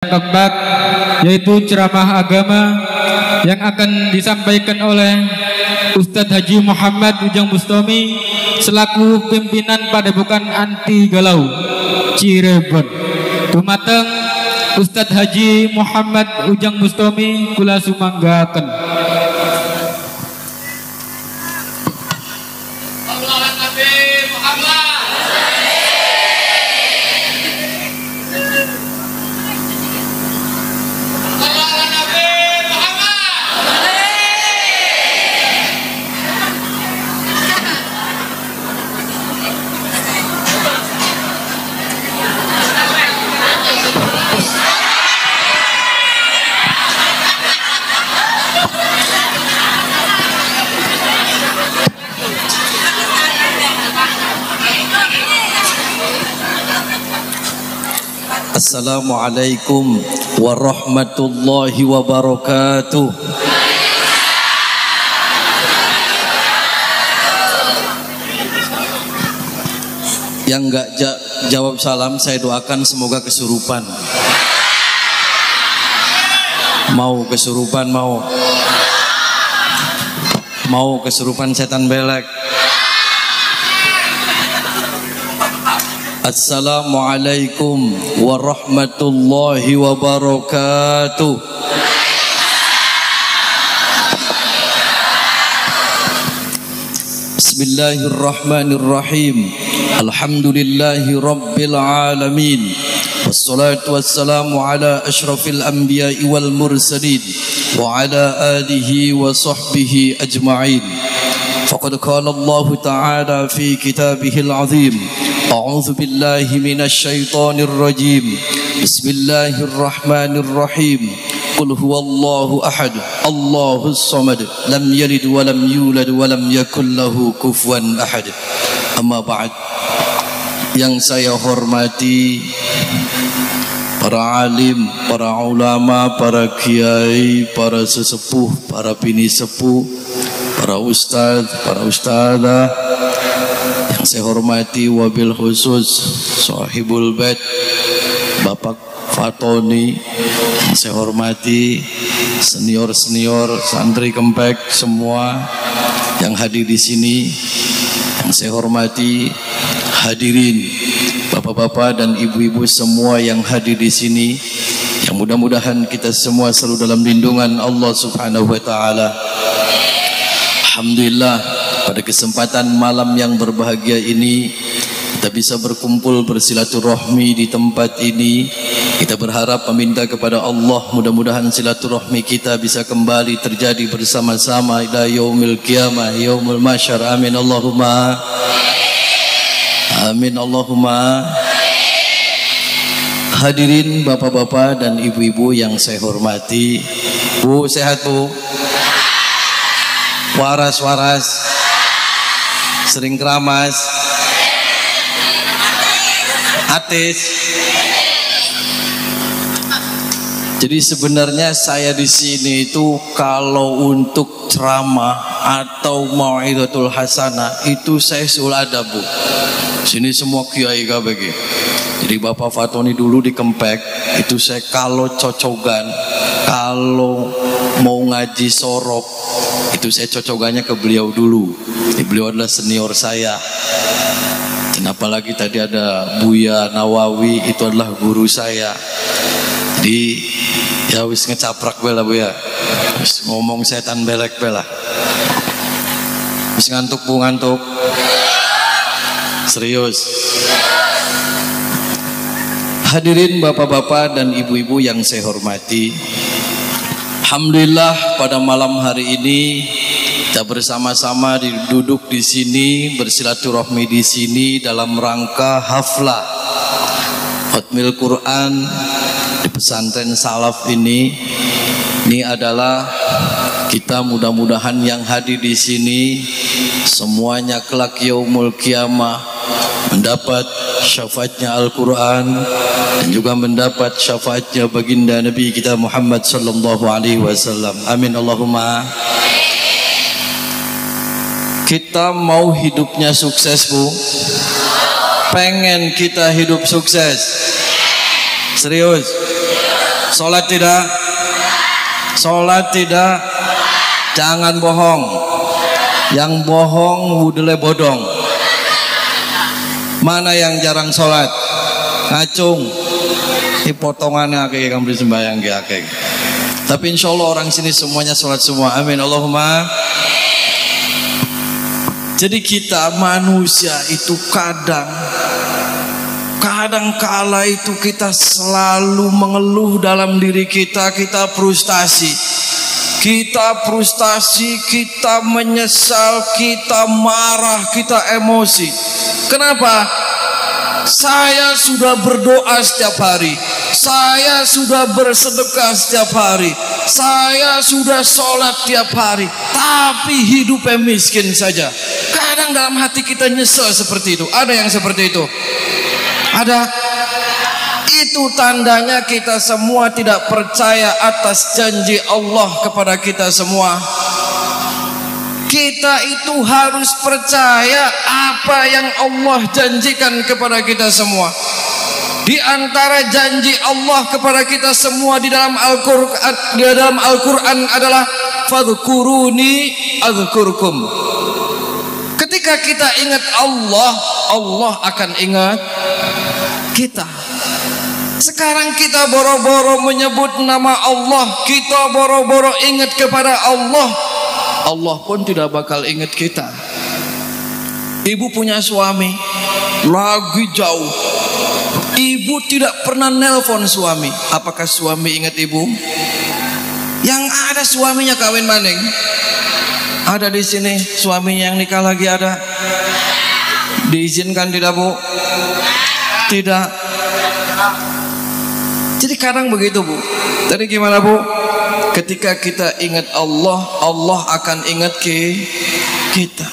keempat, yaitu ceramah agama yang akan disampaikan oleh Ustadz Haji Muhammad Ujang Bustami selaku pimpinan Padepokan Anti Galau Cirebon. Dumateng Ustadz Haji Muhammad Ujang Bustami kula sumanggaken. Assalamualaikum warahmatullahi wabarakatuh. Yang enggak jawab salam saya doakan semoga kesurupan. Mau kesurupan, mau kesurupan setan belek. Assalamualaikum warahmatullahi wabarakatuh. Bismillahirrahmanirrahim. Alhamdulillahi rabbil alamin. Wassalatu wassalamu ala ashrafil anbiya'i wal mursalin wa ala alihi wa sahbihi ajma'in. Faqad qala Allah ta'ala fi kitabihil azim. A'udzu billahi minasy syaithanir rajim. Bismillahirrahmanirrahim. Qul huwallahu ahad, Allahus samad, lam yalid wa lam yulad wa lam yakul lahu kufuwan ahad. Amma ba'd. Yang saya hormati para alim, para ulama, para kiai, para sesepuh, para bini sepuh, para ustadz, para ustadzah. Yang saya hormati wabil khusus sahibul bait Bapak Fatoni. Yang saya hormati senior-senior santri Kempek semua yang hadir di sini. Yang saya hormati hadirin bapak-bapak dan ibu-ibu semua yang hadir di sini. Yang mudah-mudahan kita semua selalu dalam lindungan Allah Subhanahu wa taala. Alhamdulillah, pada kesempatan malam yang berbahagia ini kita bisa berkumpul bersilaturahmi di tempat ini. Kita berharap meminta kepada Allah mudah-mudahan silaturahmi kita bisa kembali terjadi bersama-sama ila yaumil qiyamah, yaumul mahsyar. Amin Allahumma amin Allahumma. Hadirin bapak-bapak dan ibu-ibu yang saya hormati. Bu, sehat Bu? Waras-waras, sering keramas, atis. Jadi sebenarnya saya di sini itu kalau untuk ceramah atau mau'izatul hasanah itu saya sul ada Bu. Sini semua kiai KBG. Jadi Bapak Fatoni dulu di Kempek itu saya kalau cocogan, kalau mau ngaji sorop itu saya cocogannya ke beliau dulu. Beliau adalah senior saya. Dan apalagi tadi ada Buya Nawawi, itu adalah guru saya. Jadi ya wis ngecaprak bela Bu ya. Wis ngomong setan belek bela. Wis ngantuk Bu, ngantuk. Serius. Hadirin bapak-bapak dan ibu-ibu yang saya hormati. Alhamdulillah pada malam hari ini kita bersama-sama duduk di sini bersilaturahmi di sini dalam rangka haflah Khatmil Quran di pesantren salaf ini. Ini adalah kita mudah-mudahan yang hadir di sini semuanya kelak yaumul qiyamah mendapat syafaatnya Al-Quran dan juga mendapat syafaatnya baginda Nabi kita Muhammad sallallahu alaihi wasallam. Amin Allahumma. Kita mau hidupnya sukses Bu? Pengen kita hidup sukses? Serius? Sholat tidak? Sholat tidak? Jangan bohong. Yang bohong wudule bodong. Mana yang jarang sholat? Ngacung. Ini potongannya kayak kamu sembahyang kayak. Tapi insya Allah orang sini semuanya sholat semua. Amin Allahumma. Jadi kita manusia itu kadang kala itu kita selalu mengeluh dalam diri kita, kita frustasi, kita menyesal, kita marah, kita emosi. Kenapa? Saya sudah berdoa setiap hari, saya sudah bersedekah setiap hari, saya sudah sholat tiap hari, tapi hidupnya miskin saja. Kadang dalam hati kita nyesel seperti itu. Ada yang seperti itu? Ada. Itu tandanya kita semua tidak percaya atas janji Allah kepada kita semua. Kita itu harus percaya apa yang Allah janjikan kepada kita semua. Di antara janji Allah kepada kita semua di dalam Al-Quran adalah fadhkuruni adzkurkum. Ketika kita ingat Allah, Allah akan ingat kita. Sekarang kita boro-boro menyebut nama Allah, kita boro-boro ingat kepada Allah, Allah pun tidak bakal ingat kita. Ibu punya suami lagi jauh, ibu tidak pernah nelpon suami. Apakah suami ingat ibu? Yang ada suaminya kawin maning. Ada di sini suaminya yang nikah lagi ada. Diizinkan tidak Bu? Tidak. Jadi kadang begitu Bu. Tadi gimana Bu? Ketika kita ingat Allah, Allah akan ingat kita.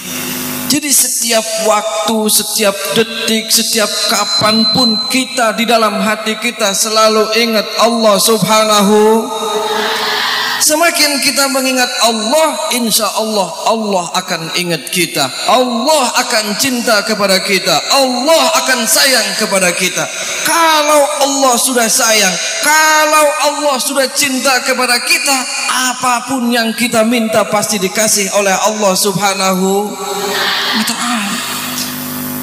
Jadi setiap waktu, setiap detik, setiap kapanpun kita di dalam hati kita selalu ingat Allah Subhanahu. Semakin kita mengingat Allah, insya Allah Allah akan ingat kita. Allah akan cinta kepada kita. Allah akan sayang kepada kita. Kalau Allah sudah sayang, kalau Allah sudah cinta kepada kita, apapun yang kita minta pasti dikasih oleh Allah Subhanahu wa ta'ala.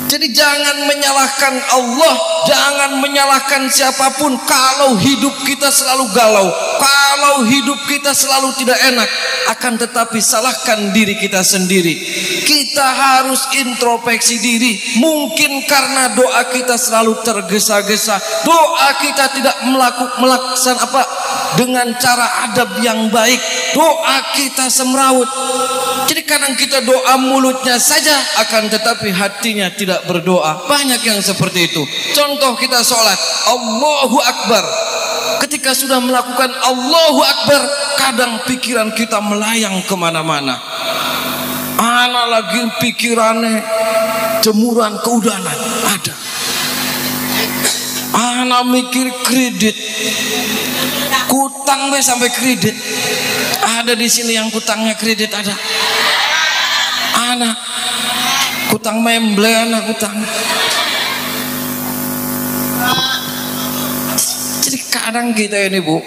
Jadi jangan menyalahkan Allah, jangan menyalahkan siapapun kalau hidup kita selalu galau, kalau hidup kita selalu tidak enak. Akan tetapi salahkan diri kita sendiri. Kita harus introspeksi diri. Mungkin karena doa kita selalu tergesa-gesa, doa kita tidak melaksanakan dengan cara adab yang baik, doa kita semrawut. Jadi kadang kita doa mulutnya saja, akan tetapi hatinya tidak berdoa. Banyak yang seperti itu. Contoh kita sholat, Allahu Akbar. Ketika sudah melakukan Allahu Akbar, kadang pikiran kita melayang kemana-mana. Ana lagi pikirannya jemuran keudanan ada. Ana mikir kredit, kutang sampai kredit. Ada di sini yang kutangnya kredit ada. Anak kutang memble, anak kutang. Jadi kadang kita ini Bu,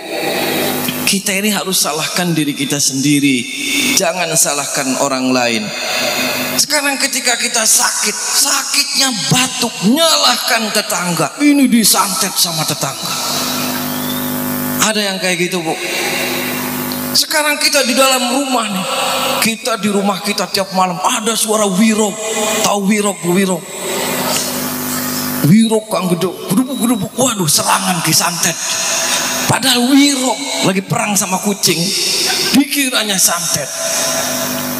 kita ini harus salahkan diri kita sendiri, jangan salahkan orang lain. Sekarang ketika kita sakit, sakitnya batuk, nyalahkan tetangga. Ini disantet sama tetangga. Ada yang kayak gitu Bu. Sekarang kita di dalam rumah nih, kita di rumah kita tiap malam ada suara wirok. Tahu wirok Bu? Wirok kang geduk, geduk, waduh serangan disantet. Padahal wirok lagi perang sama kucing, pikirannya santet.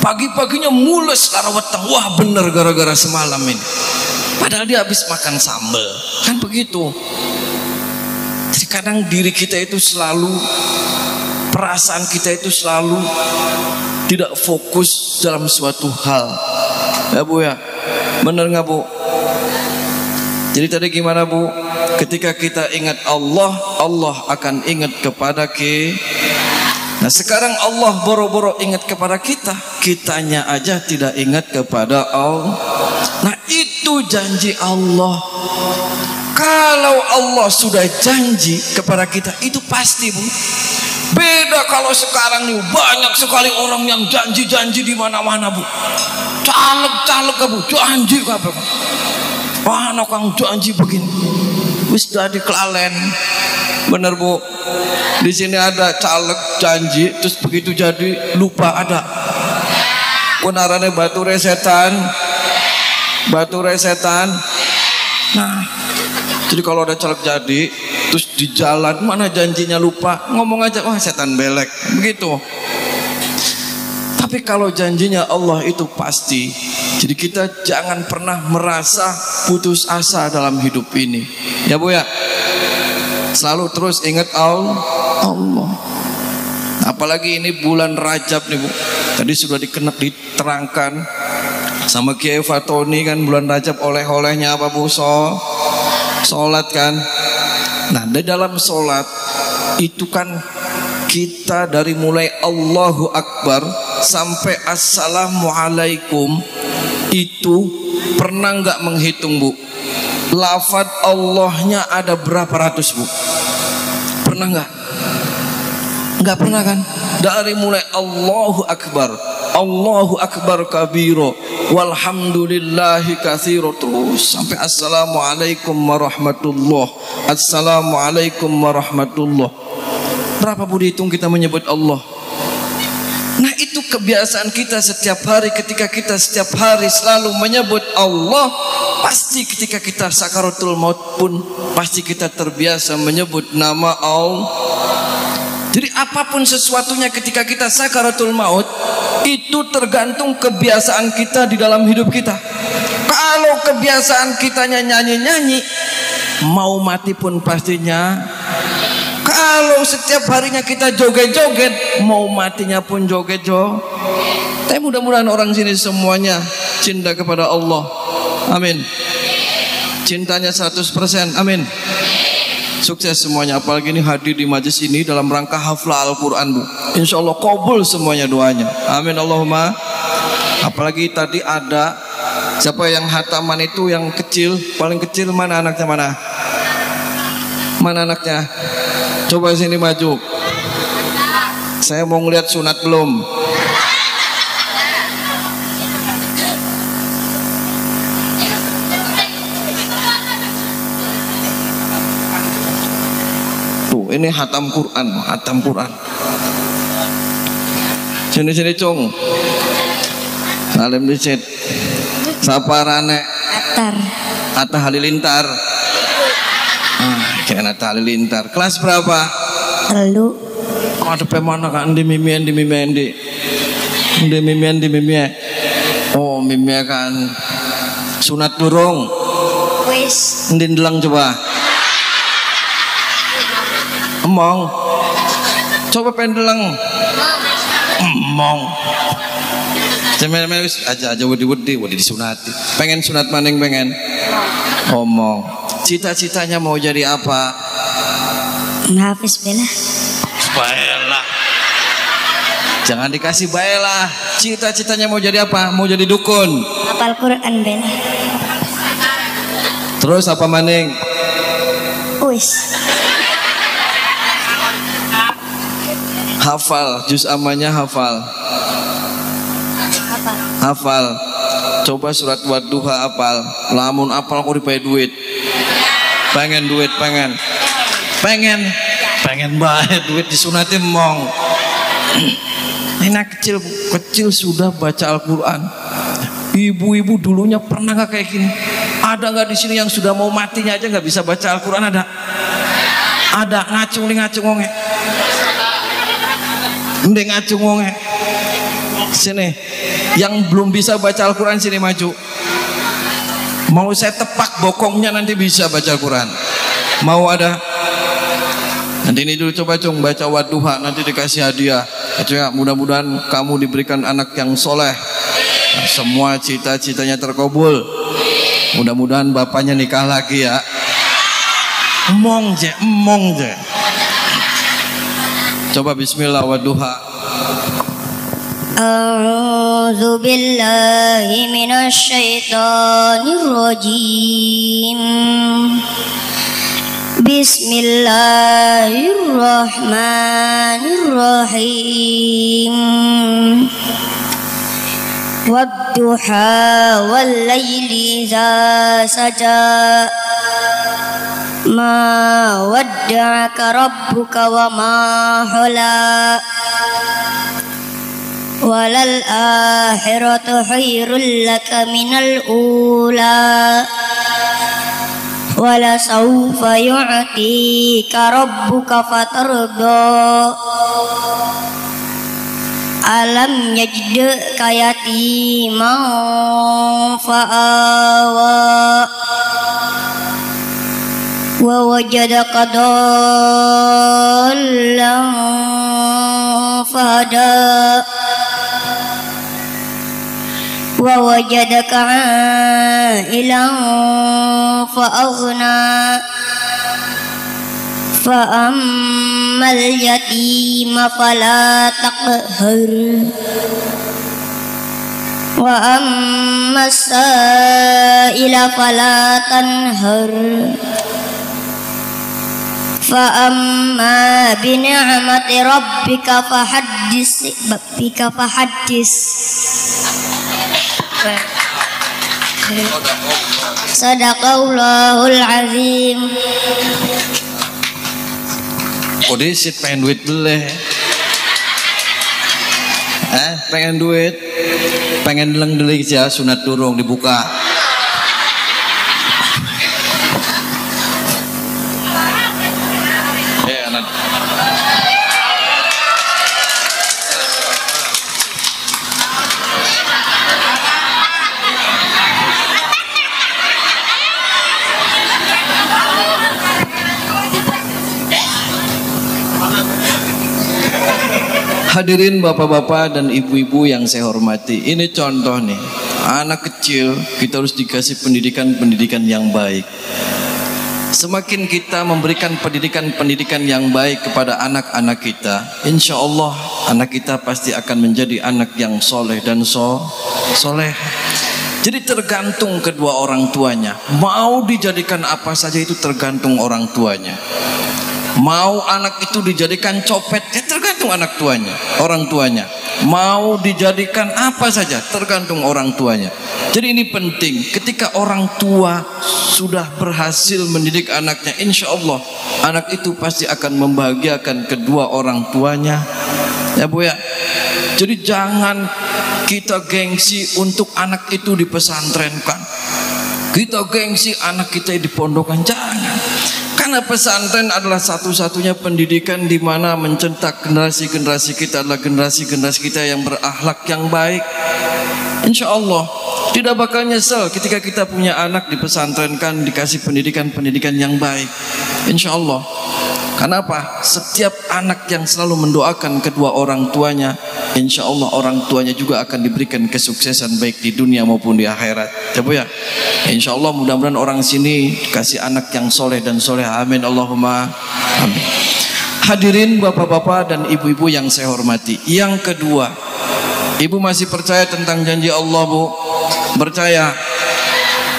Pagi-paginya mules karo weteng, wah bener gara-gara semalam ini. Padahal dia habis makan sambal, kan begitu. Jadi kadang diri kita itu selalu, perasaan kita itu selalu tidak fokus dalam suatu hal. Ya Bu ya, bener nggak Bu? Jadi tadi gimana Bu? Ketika kita ingat Allah, Allah akan ingat kepada kita. Nah sekarang Allah boro-boro ingat kepada kita, kitanya aja tidak ingat kepada Allah. Nah itu janji Allah. Kalau Allah sudah janji kepada kita, itu pasti, Bu. Beda kalau sekarang nih, banyak sekali orang yang janji-janji di mana-mana, Bu. Caleg-caleg, Bu, janji apa? Mana kang janji begini? Wis jadi kelalen. Bener, Bu. Di sini ada caleg janji, terus begitu jadi lupa ada. Kunarane batu resetan. Nah, jadi kalau ada caleg jadi, terus di jalan mana janjinya lupa, ngomong aja, wah setan belek, begitu. Tapi kalau janjinya Allah itu pasti. Jadi kita jangan pernah merasa putus asa dalam hidup ini, ya Bu ya. Selalu terus ingat Allah. Apalagi ini bulan Rajab nih, Bu. Tadi sudah diterangkan sama Kiai Fatoni kan, bulan Rajab oleh-olehnya apa, Bu? Sholat kan. Nah, di dalam sholat itu kan kita dari mulai Allahu Akbar sampai Assalamualaikum itu pernah nggak menghitung, Bu? Lafaz Allahnya ada berapa ratus, Bu? Pernah nggak? Nggak pernah kan? Dari mulai Allahu Akbar kabiro, walhamdulillahi katsiro, terus sampai Assalamualaikum warahmatullah. Assalamualaikum warahmatullah. Berapa, Bu, dihitung kita menyebut Allah? Nah, itu kebiasaan kita setiap hari. Ketika kita setiap hari selalu menyebut Allah, pasti ketika kita sakaratul maut pun pasti kita terbiasa menyebut nama Allah. Jadi apapun sesuatunya ketika kita sakaratul maut, itu tergantung kebiasaan kita di dalam hidup kita. Kalau kebiasaan kitanya nyanyi-nyanyi, mau mati pun pastinya. Kalau setiap harinya kita joget-joget, mau matinya pun joget-joget. Tapi mudah-mudahan orang sini semuanya cinta kepada Allah. Amin. Cintanya 100%. Amin. Sukses semuanya. Apalagi ini hadir di majlis ini dalam rangka haflah Al-Quran, Bu. Insya Allah kabul semuanya doanya. Amin Allahumma. Apalagi tadi ada siapa yang hataman itu yang kecil, paling kecil, mana anaknya, mana anaknya? Coba sini maju. Saya mau ngeliat sunat belum? Tuh, ini hatam Quran. Sini cung. Salim dicet. Saparane. Atta Halilintar. Kayak Atta Halilintar. Kelas berapa? Lalu. Ada pemana kan di mimien. Oh, mimien kan. Sunat durung. Wis. Ndin delang coba. Emong. Coba pendeleng. Emong. Cemen wis aja wedi disunati. Pengen sunat maning pengen. Omong. Cita-citanya mau jadi apa? Hafiz Bella. Bella. Jangan dikasih Bella. Cita-citanya mau jadi apa? Mau jadi dukun. Hafal Quran Bella. Terus apa maning? Wis. Hafal, juz amanya hafal. Coba surat Wadduha hafal. Lamun apal kok dipakai duit. Pengen banget duit disunatin mong. Enak kecil sudah baca Al-Quran. Ibu-ibu dulunya pernah nggak kayak gini? Ada nggak di sini yang sudah mau matinya aja nggak bisa baca Al-Quran? Ada ngacung wonge. Mending ngacung wonge. Sini, yang belum bisa baca Al-Quran sini maju. Mau saya tepak bokongnya nanti bisa baca Al-Quran. Mau ada? Nanti ini dulu coba cung baca Wadduha, nanti dikasih hadiah. Ya, mudah-mudahan kamu diberikan anak yang soleh. Nah, semua cita-citanya terkabul. Mudah-mudahan bapaknya nikah lagi ya. Emong je. Coba bismillah Wadduha. A'udzu billahi minasy syaithanir rajim. Bismillahirrahmanirrahim. Wadduha wal laili idza saja. Ma wadda'aka rabbuka wa ma hala. Walal akhiratu khairul laka minal ula. Wala sawfa yu'tika rabbuka fatarda. Alam yajidka yatiman fa'awa. Wa wajadaka dallan fahada. Wa wajadaka a'ilan fa'aghna. Fa ammal yatima fala taqhar. Wa ammas sa'ila fala tanhar. Fa amma bi ni'mati rabbika fahaddis. Sadaqallahul azim. Kode sit pengen duit beleh. Pengen duit, pengen deleng deling ya sunat durung dibuka. Hadirin bapak-bapak dan ibu-ibu yang saya hormati, ini contoh nih, anak kecil kita harus dikasih pendidikan yang baik. Semakin kita memberikan pendidikan yang baik kepada anak-anak kita, insya Allah anak kita pasti akan menjadi anak yang soleh dan soleh. Jadi tergantung kedua orang tuanya, mau dijadikan apa saja itu tergantung orang tuanya. Mau anak itu dijadikan copet, ya tergantung anak tuanya, orang tuanya. Mau dijadikan apa saja, tergantung orang tuanya. Jadi ini penting, ketika orang tua sudah berhasil mendidik anaknya, insya Allah anak itu pasti akan membahagiakan kedua orang tuanya. Ya Bu ya. Jadi jangan kita gengsi untuk anak itu dipesantrenkan. Kita gengsi anak kita dipondokan, jangan. Karena pesantren adalah satu-satunya pendidikan di mana mencetak generasi-generasi kita adalah generasi-generasi kita yang berakhlak yang baik. Insya Allah tidak bakal nyesel ketika kita punya anak dipesantrenkan, dikasih pendidikan yang baik. Insya Allah. Kenapa? Setiap anak yang selalu mendoakan kedua orang tuanya, insya Allah orang tuanya juga akan diberikan kesuksesan baik di dunia maupun di akhirat. Coba ya, insya Allah mudah-mudahan orang sini dikasih anak yang soleh dan soleh. Amin Allahumma amin. Hadirin bapak-bapak dan ibu-ibu yang saya hormati. Yang kedua, ibu masih percaya tentang janji Allah, Bu? Percaya?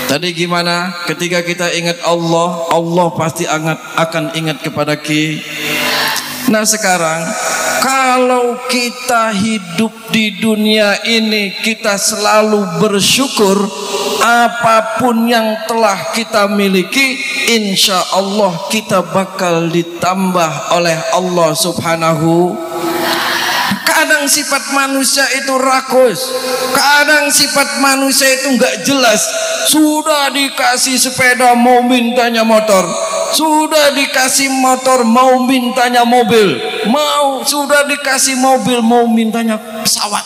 Tadi gimana? Ketika kita ingat Allah, Allah pasti akan ingat kepada kita. Nah sekarang, kalau kita hidup di dunia ini, kita selalu bersyukur apapun yang telah kita miliki, insya Allah kita bakal ditambah oleh Allah Subhanahu. Kadang sifat manusia itu rakus, kadang sifat manusia itu nggak jelas. Sudah dikasih sepeda mau mintanya motor, sudah dikasih motor mau mintanya mobil, sudah dikasih mobil mau mintanya pesawat.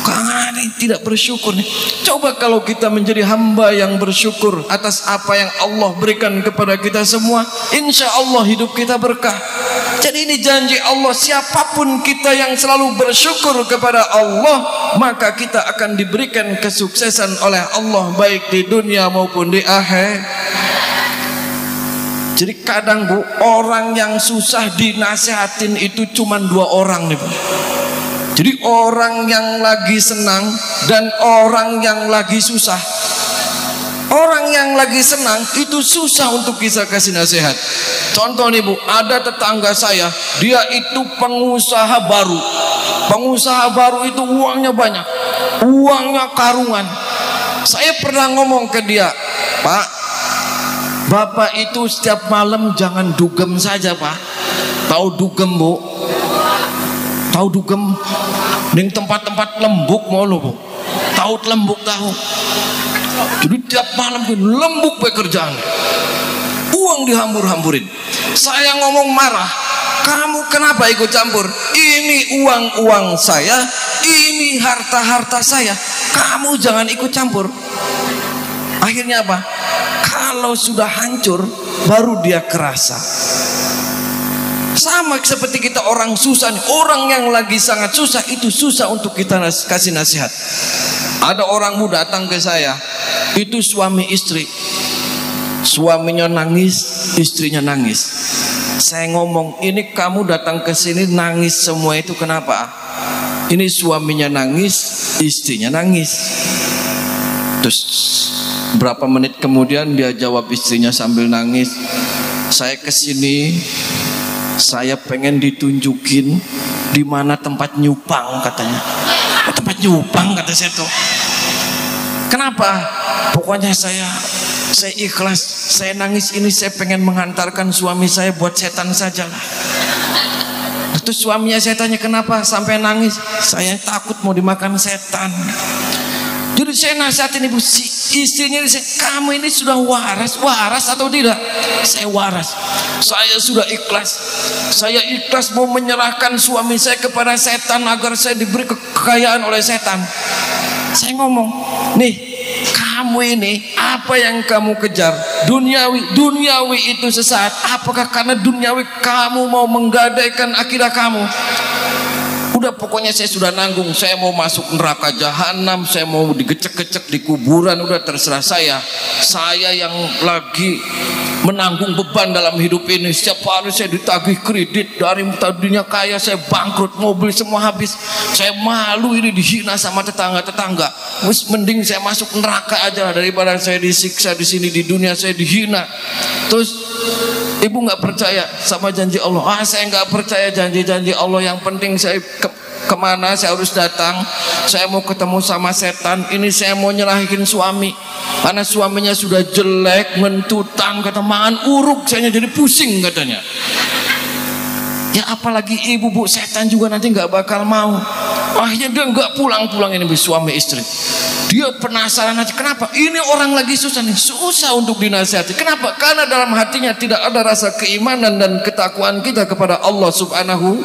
Karena tidak bersyukur nih. Coba kalau kita menjadi hamba yang bersyukur atas apa yang Allah berikan kepada kita semua, insya Allah hidup kita berkah. Jadi ini janji Allah, siapapun kita yang selalu bersyukur kepada Allah, maka kita akan diberikan kesuksesan oleh Allah baik di dunia maupun di akhir. Jadi kadang Bu, orang yang susah dinasihatin itu cuma 2 orang nih Bu. Jadi orang yang lagi senang dan orang yang lagi susah. Orang yang lagi senang itu susah untuk kita kasih nasihat. Contoh nih Bu, ada tetangga saya, dia itu pengusaha baru. Pengusaha baru itu uangnya banyak, uangnya karungan. Saya pernah ngomong ke dia, Pak, Bapak itu setiap malam jangan dugem saja Pak. Tahu dugem Bu? Tahu dugem? Di tempat-tempat lembuk mau lo Bu. Tahu lembuk tahu? Jadi tiap malam lembuk pekerjaan, uang dihambur-hamburin. Saya ngomong marah, kamu kenapa ikut campur? Ini uang-uang saya, ini harta-harta saya, kamu jangan ikut campur. Akhirnya apa? Kalau sudah hancur baru dia kerasa. Sama seperti kita orang susah nih. Orang yang lagi sangat susah itu susah untuk kita kasih nasihat. Ada orang muda datang ke saya, itu suami istri, suaminya nangis, istrinya nangis. Saya ngomong, ini kamu datang ke sini nangis semua itu kenapa? Ini suaminya nangis, istrinya nangis. Terus berapa menit kemudian dia jawab istrinya sambil nangis, saya kesini, saya pengen ditunjukin di mana tempat nyupang katanya. Tempat nyupang kata saya tuh. Kenapa? Pokoknya saya ikhlas, saya nangis ini saya pengen menghantarkan suami saya buat setan saja lah. Terus suaminya saya tanya kenapa sampai nangis? Saya takut mau dimakan setan. Jadi saya nasihatin ibu, istrinya kamu ini sudah waras atau tidak? Saya waras. Saya sudah ikhlas. Saya ikhlas mau menyerahkan suami saya kepada setan agar saya diberi kekayaan oleh setan. Saya ngomong, nih kamu ini apa yang kamu kejar? Duniawi itu sesaat. Apakah karena duniawi kamu mau menggadaikan akidah kamu? Udah pokoknya saya sudah nanggung, saya mau masuk neraka jahanam, saya mau digecek-gecek di kuburan, udah terserah saya. Saya yang lagi menanggung beban dalam hidup ini. Setiap hari saya ditagih kredit, dari tadinya kaya saya bangkrut, mobil semua habis. Saya malu ini dihina sama tetangga-tetangga. Mending saya masuk neraka aja daripada saya disiksa di sini di dunia saya dihina. Terus ibu nggak percaya sama janji Allah? Saya nggak percaya janji-janji Allah. Yang penting saya kemana saya harus datang, saya mau ketemu sama setan. Ini saya mau nyerahin suami karena suaminya sudah jelek, mentutang, kata mangan uruk, saya jadi pusing katanya. Ya apalagi ibu Bu, setan juga nanti nggak bakal mau. Akhirnya dia nggak pulang-pulang ini suami istri. Dia penasaran aja, kenapa? Ini orang lagi susah nih, susah untuk dinasihati. Kenapa? Karena dalam hatinya tidak ada rasa keimanan dan ketakwaan kita kepada Allah Subhanahu.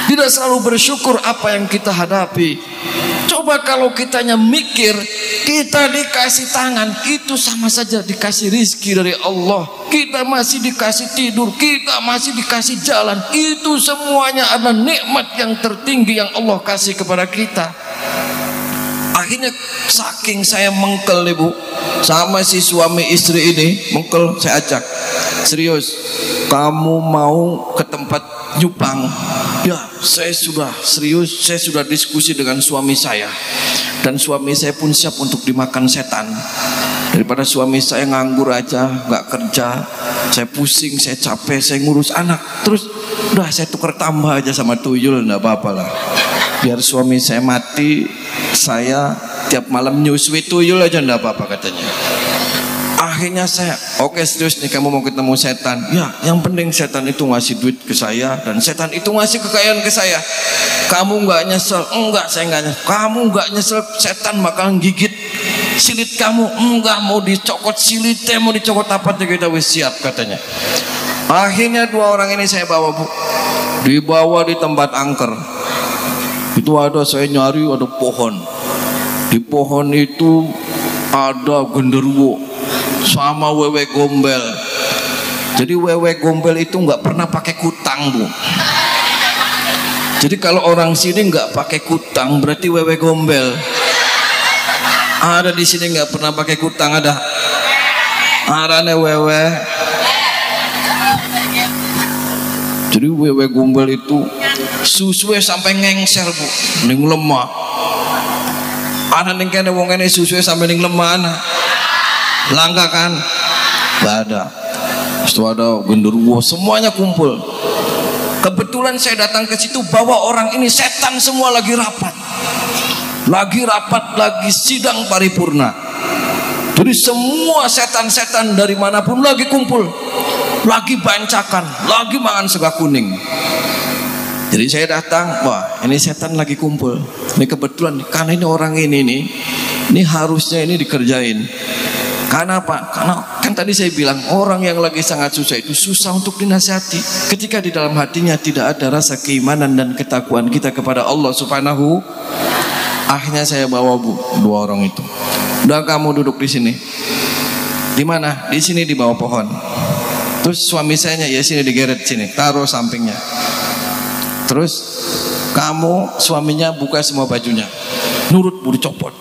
Tidak selalu bersyukur apa yang kita hadapi. Coba kalau kitanya mikir, kita dikasih tangan, itu sama saja dikasih rizki dari Allah. Kita masih dikasih tidur, kita masih dikasih jalan. Itu semuanya adalah nikmat yang tertinggi yang Allah kasih kepada kita. Akhirnya saking saya mengkel ibu sama si suami istri ini, mengkel, saya ajak, serius, kamu mau ke tempat nyupang? Ya, saya sudah serius, saya sudah diskusi dengan suami saya, dan suami saya pun siap untuk dimakan setan. Daripada suami saya nganggur aja, nggak kerja, saya pusing, saya capek, saya ngurus anak, terus udah saya tukar tambah aja sama tuyul, nggak apa-apa lah. Biar suami saya mati, saya tiap malam nyusui tuyul aja, nggak apa-apa katanya. Akhirnya saya, oke serius nih kamu mau ketemu setan? Ya, yang penting setan itu ngasih duit ke saya dan setan itu ngasih kekayaan ke saya. Kamu nggak nyesel? Enggak, saya nggak nyesel. Kamu nggak nyesel setan bakal gigit silit kamu? Enggak, mau dicokot silitnya, mau dicokot apa kita wis siap katanya. Akhirnya dua orang ini saya bawa Bu, dibawa di tempat angker. Itu ada, saya nyari ada pohon. Di pohon itu ada genderuwo sama wewe gombel. Jadi wewe gombel itu nggak pernah pakai kutang Bu. Jadi kalau orang sini nggak pakai kutang berarti wewe gombel. Ada di sini nggak pernah pakai kutang, ada. Arane wewe. Jadi wewe gombel itu susunya sampai ngengser Bu, ning lemah. Ana ning kene wong kene susunya sampai ning lemah ana. Langka kan? Gak ada. Setelah ada genderuwo, semuanya kumpul. Kebetulan saya datang ke situ bawa orang ini, setan semua lagi rapat. Lagi sidang paripurna. Jadi semua setan-setan dari manapun lagi kumpul, lagi bancakan, lagi makan sega kuning. Jadi saya datang, wah ini setan lagi kumpul. Ini kebetulan, karena ini orang ini harusnya ini dikerjain. Karena apa? Karena kan tadi saya bilang orang yang lagi sangat susah itu susah untuk dinasihati. Ketika di dalam hatinya tidak ada rasa keimanan dan ketakwaan kita kepada Allah Subhanahu. Akhirnya saya bawa dua orang itu. Udah kamu duduk di sini. Di mana? Di sini di bawah pohon. Terus suami saya ya sini digeret sini, taruh sampingnya. Terus kamu suaminya buka semua bajunya. Nurut bu dicopot.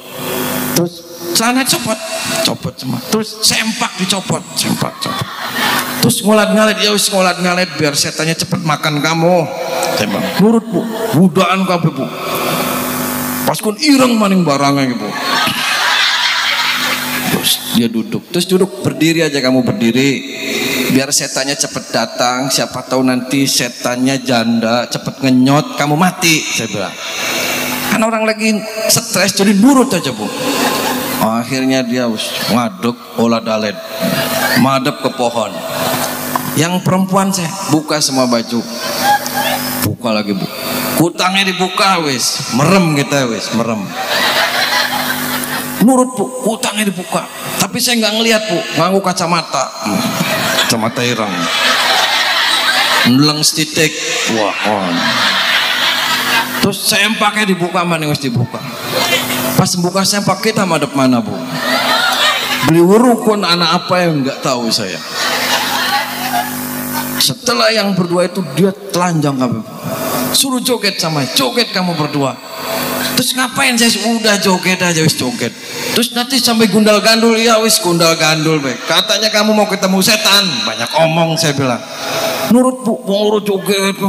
Terus celana copot semua. Terus sempak dicopot, copot. Terus ngolat-ngalet, ya wis ngolat-ngalet biar setannya cepat makan kamu. Saya bilang, nurut bu, budaan kabeh bu. Pas kun ireng maning barangnya ibu. Terus dia duduk, berdiri aja kamu berdiri. Biar setannya cepat datang, siapa tahu nanti setannya janda, cepat ngenyot, kamu mati. Saya bilang. Kan orang lagi stres jadi nurut aja bu. Akhirnya dia ngaduk olah dalet, madep ke pohon. Yang perempuan saya buka semua baju, buka lagi bu, kutangnya dibuka wis, merem kita wis, merem. Nurut bu, kutangnya dibuka, tapi saya nggak ngelihat bu, nganggu kacamata, kacamata ireng, neleng stitik, wah. Terus sempaknya dibuka, mana wis dibuka. Pas buka sempak kita madep mana bu? Beli urukun anak apa yang nggak tahu saya. Setelah yang berdua itu dia telanjang kamu, suruh joget sama, joget kamu berdua. Terus ngapain saya udah joget aja wis joget. Terus nanti sampai gundal gandul ya wis gundal gandul baik. Katanya kamu mau ketemu setan, banyak omong saya bilang. Nurut bu, mau joget.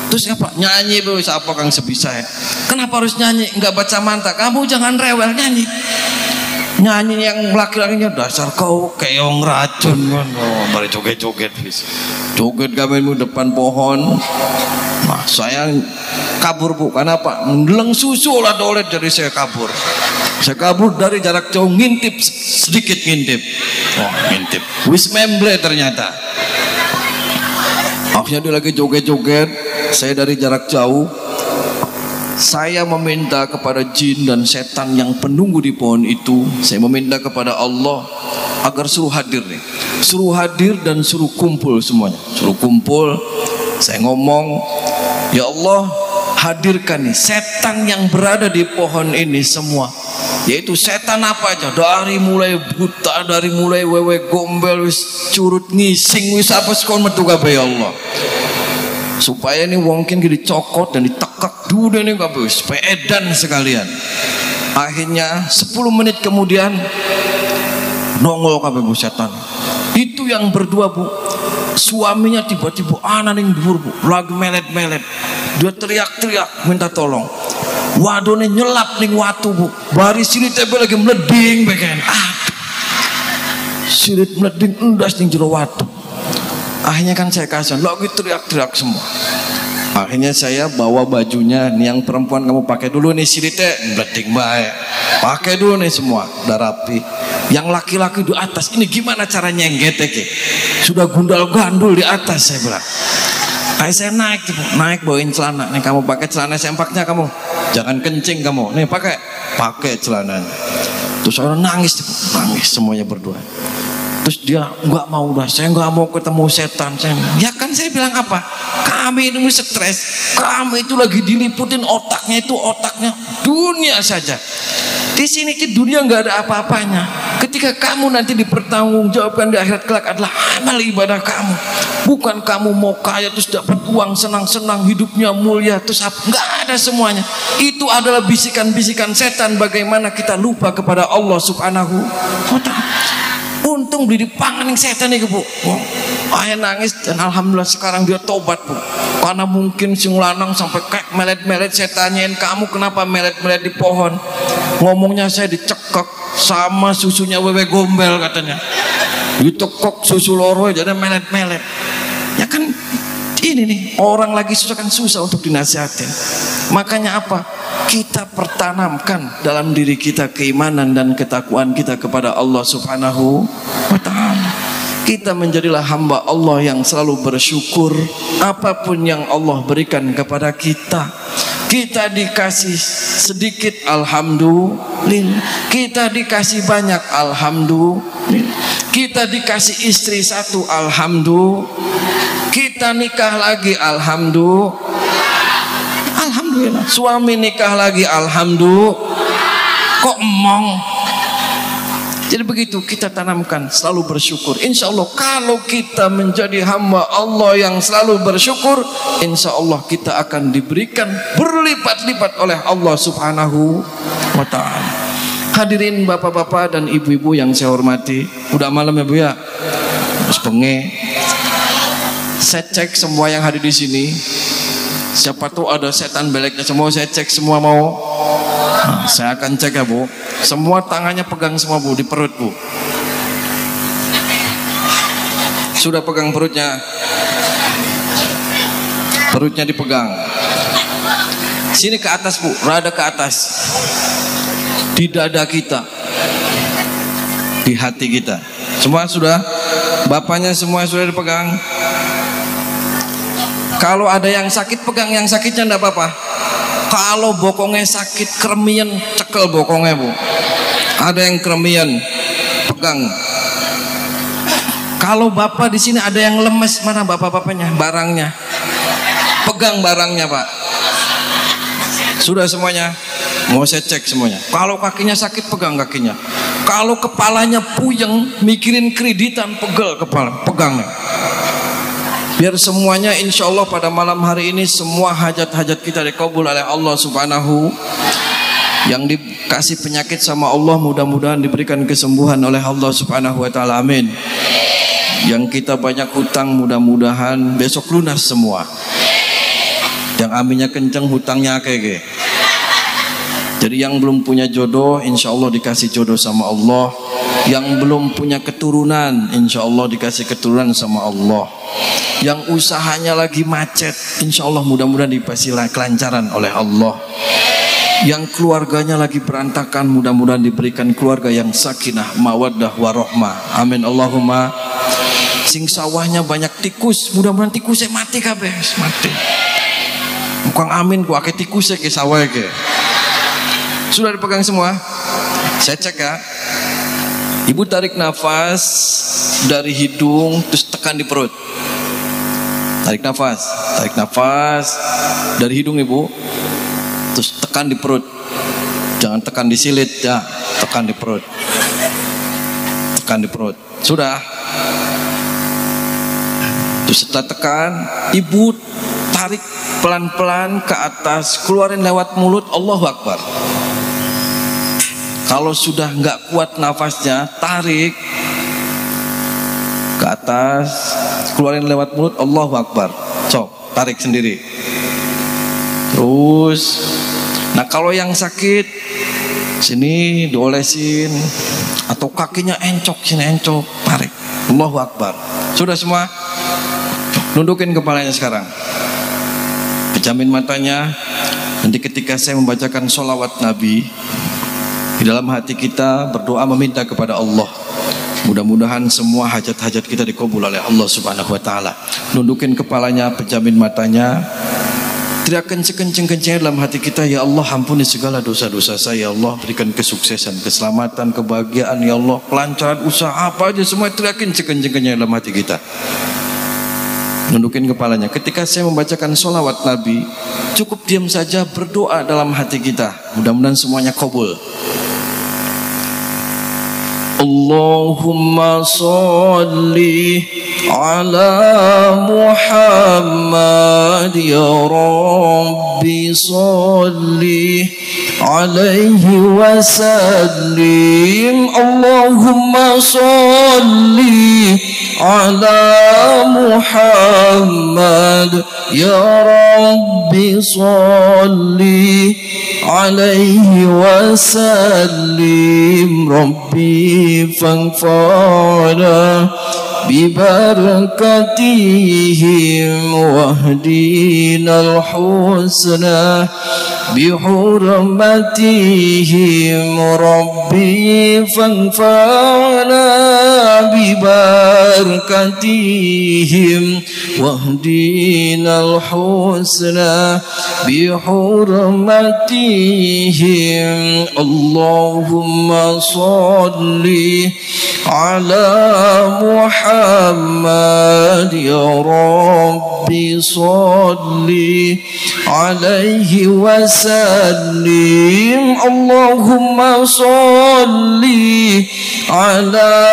Terus apa? Nyanyi bu, apa kang sebisa ya? Kenapa harus nyanyi? Enggak baca mantra. Kamu jangan rewel nyanyi. Nyanyi yang laki-lakinya dasar kau keong racun kan. Oh, mari joget-joget bis. Joget kamu depan pohon. Nah, saya kabur bu. Kenapa? Mendeleng susu lah dolet jadi saya kabur. Saya kabur dari jarak jauh, ngintip sedikit ngintip. Oh, ngintip. Wis memble ternyata. Akhirnya dia lagi joget-joget. Saya dari jarak jauh, saya meminta kepada jin dan setan yang penunggu di pohon itu. Saya meminta kepada Allah agar suruh hadir nih, suruh hadir dan suruh kumpul semuanya. Suruh kumpul. Saya ngomong, ya Allah hadirkan nih setan yang berada di pohon ini semua. Yaitu setan apa aja, dari mulai buta, dari mulai wewe gombel, wis curut ngising, wis apa sekon metu kabeh ya Allah. Supaya ini mungkin dicokot dan ditekak dulu ini kabeh supaya edan sekalian. Akhirnya 10 menit kemudian nongol kabeh bu setan. Itu yang berdua bu, suaminya tiba-tiba ning dhuwur bu, lagi melet-melet. Dia teriak-teriak minta tolong. Wadone nyelap ning watu bu, bari silit tebe lagi meleding beken. Silit meleding endas ning jero watu. Akhirnya kan saya kasihan, lagi teriak-teriak semua. Akhirnya saya bawa bajunya, nih yang perempuan kamu pakai dulu nih silitnya, meleding baik. Pakai dulu nih semua, udah rapi. Yang laki-laki di atas, ini gimana caranya nggetek ya? Sudah gundal gandul di atas saya bilang. Akhirnya saya naik bawain celana. Nih kamu pakai celana sempaknya kamu, jangan kencing kamu. Nih pakai celananya. Terus orang nangis semuanya berdua. Terus dia nggak mau dah, saya nggak mau ketemu setan. Ya kan saya bilang apa? Kami ini stres, kami itu lagi diliputin otaknya dunia saja. Di sini ke dunia nggak ada apa-apanya. Ketika kamu nanti dipertanggungjawabkan di akhirat kelak adalah amal ibadah kamu. Bukan kamu mau kaya terus dapat uang senang-senang hidupnya mulia terus nggak ada semuanya. Itu adalah bisikan-bisikan setan bagaimana kita lupa kepada Allah Subhanahu wa ta'ala. Untung beli dipangan yang setan nih bu. Ayah nangis dan alhamdulillah sekarang dia tobat bu. Karena mungkin si lanang sampai kayak melet-melet, saya tanyain kamu kenapa melet-melet di pohon. Ngomongnya saya dicekek. sama susunya wewe gombel katanya. Ditekok susu loro jadi melet-melet. Ya kan ini nih, orang lagi susah kan susah untuk dinasihatin. Makanya apa? Kita pertanamkan dalam diri kita keimanan dan ketakwaan kita kepada Allah Subhanahu wa ta'ala. Kita menjadilah hamba Allah yang selalu bersyukur apapun yang Allah berikan kepada kita. Kita dikasih sedikit, alhamdulillah. Kita dikasih banyak, alhamdulillah. Kita dikasih istri satu, alhamdulillah. Kita nikah lagi, alhamdulillah. Alhamdulillah. Suami nikah lagi, alhamdulillah. Kok emong? Jadi begitu kita tanamkan, selalu bersyukur. Insya Allah kalau kita menjadi hamba Allah yang selalu bersyukur, insya Allah kita akan diberikan berlipat-lipat oleh Allah Subhanahu wa ta'ala. Hadirin bapak-bapak dan ibu-ibu yang saya hormati, udah malam ya Bu ya, terus penge. Saya cek semua yang hadir di sini. Siapa tuh ada setan beleknya semua, saya cek semua mau. Nah, saya akan cek ya Bu. Semua tangannya pegang semua Bu, di perut Bu. Sudah pegang perutnya. Perutnya dipegang. Sini ke atas Bu, rada ke atas. Di dada kita. Di hati kita. Semua sudah? Bapaknya semua sudah dipegang. Kalau ada yang sakit, pegang yang sakitnya enggak apa-apa. Kalau bokongnya sakit, kremian, cekel bokongnya Bu. Ada yang kremian, pegang. Kalau bapak di sini ada yang lemes, mana bapak-bapaknya? Barangnya, pegang barangnya Pak. Sudah semuanya? Mau saya cek semuanya. Kalau kakinya sakit, pegang kakinya. Kalau kepalanya puyeng, mikirin kreditan, pegel kepala, pegang. Biar semuanya insya Allah pada malam hari ini semua hajat-hajat kita dikabul oleh Allah Subhanahu. Yang dikasih penyakit sama Allah mudah-mudahan diberikan kesembuhan oleh Allah Subhanahu wa ta'ala, amin. Yang kita banyak hutang mudah-mudahan besok lunas semua. Yang aminnya kenceng hutangnya kayak. Jadi yang belum punya jodoh insya Allah dikasih jodoh sama Allah. Yang belum punya keturunan insya Allah dikasih keturunan sama Allah. Yang usahanya lagi macet insya Allah mudah-mudahan dikasih kelancaran oleh Allah. Yang keluarganya lagi berantakan mudah-mudahan diberikan keluarga yang sakinah mawaddah warohmah, amin Allahumma. Sing sawahnya banyak tikus mudah-mudahan tikusnya mati kabeh, mati. Bukan amin ku ake tikusnya ke sawah ke. Sudah dipegang semua? Saya cek ya. Ibu tarik nafas dari hidung terus tekan di perut. Tarik nafas dari hidung Ibu, terus tekan di perut. Jangan tekan di silit ya, tekan di perut. Tekan di perut. Sudah. Terus setelah tekan, Ibu tarik pelan-pelan ke atas, keluarin lewat mulut, Allahu Akbar. Kalau sudah nggak kuat nafasnya, tarik ke atas, keluarin lewat mulut, Allahu Akbar. Sok, tarik sendiri. Terus, nah kalau yang sakit, sini diolesin, atau kakinya encok, sini encok, tarik, Allahu Akbar. Sudah semua? Nundukin kepalanya sekarang. Pejamin matanya. Nanti ketika saya membacakan sholawat Nabi, di dalam hati kita berdoa meminta kepada Allah. Mudah-mudahan semua hajat-hajat kita dikabul oleh Allah Subhanahu wa ta'ala. Nundukin kepalanya, pejamin matanya. Teriakan sekenceng-kencengnya dalam hati kita, ya Allah ampuni segala dosa-dosa saya, ya Allah berikan kesuksesan, keselamatan, kebahagiaan, ya Allah kelancaran usaha apa aja semua teriakin sekenceng-kencengnya dalam hati kita. Nundukin kepalanya. Ketika saya membacakan sholawat Nabi, cukup diam saja berdoa dalam hati kita. Mudah-mudahan semuanya kabul. Allahumma salli ala Muhammad ya Rabbi salli عليه وسلم اللهم صل على محمد يا رب صل عليه وسلم ربي فانفعنا ببركتهم واهدنا الحسنى بحرمتهم ربي فانفعنا ببركتهم واهدنا الحسنى بحرمتهم اللهم صل على محمد يا رب صل عليه وسلم اللهم صل على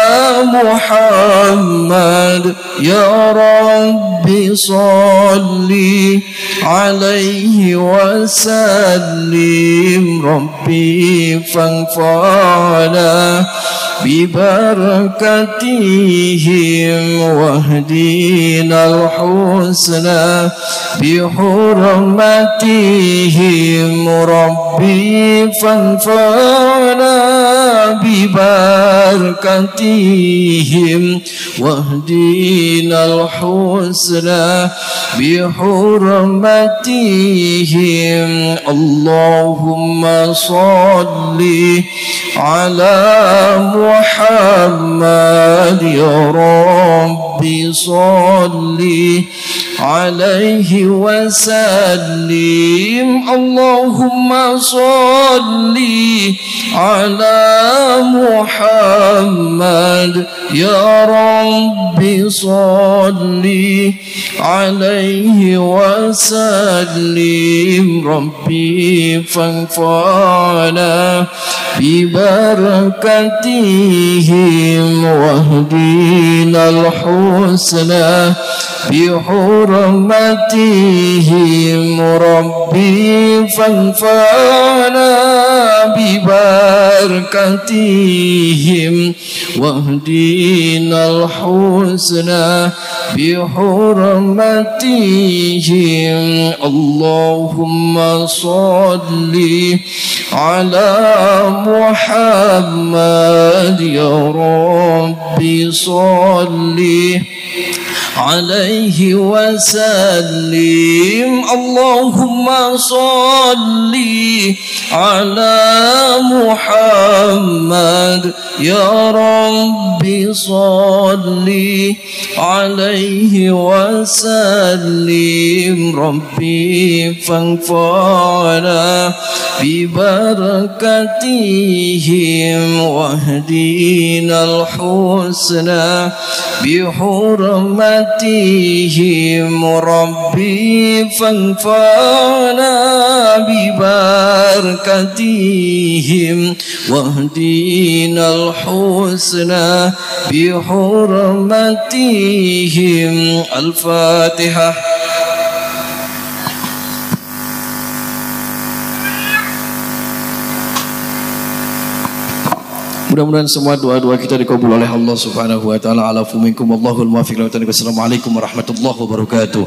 محمد يا رب صل عليه وسلم ربي فانفعنا ببركتهم واهدنا الحسنى بحرمتهم ربي فانفعنا ببركتهم واهدنا الحسنى بحرمتهم اللهم صل على محمد يا رب صل عليه وسلم اللهم صل على محمد يا رب صل عليه وسلم ربي فانفعنا ببركتهم واهدنا الحسنى بحرمتهم ربي فانفعنا ببركتهم واهدنا الحسنى بحرمتهم اللهم صل على محمد يا رب صل عليه وسلم اللهم صل على محمد يا رب صل عليه وسلم ربي فانفعنا ببركتهم واهدنا الحسنى بحرمتهم ربي فانفعنا ببركتهم واهدنا الحسنى بحرمتهم الفاتحة. Mudah-mudahan semua doa-doa kita dikabul oleh Allah Subhanahu wa taala. Alafu minkum Allahul muwaffiq. Assalamualaikum warahmatullahi wabarakatuh.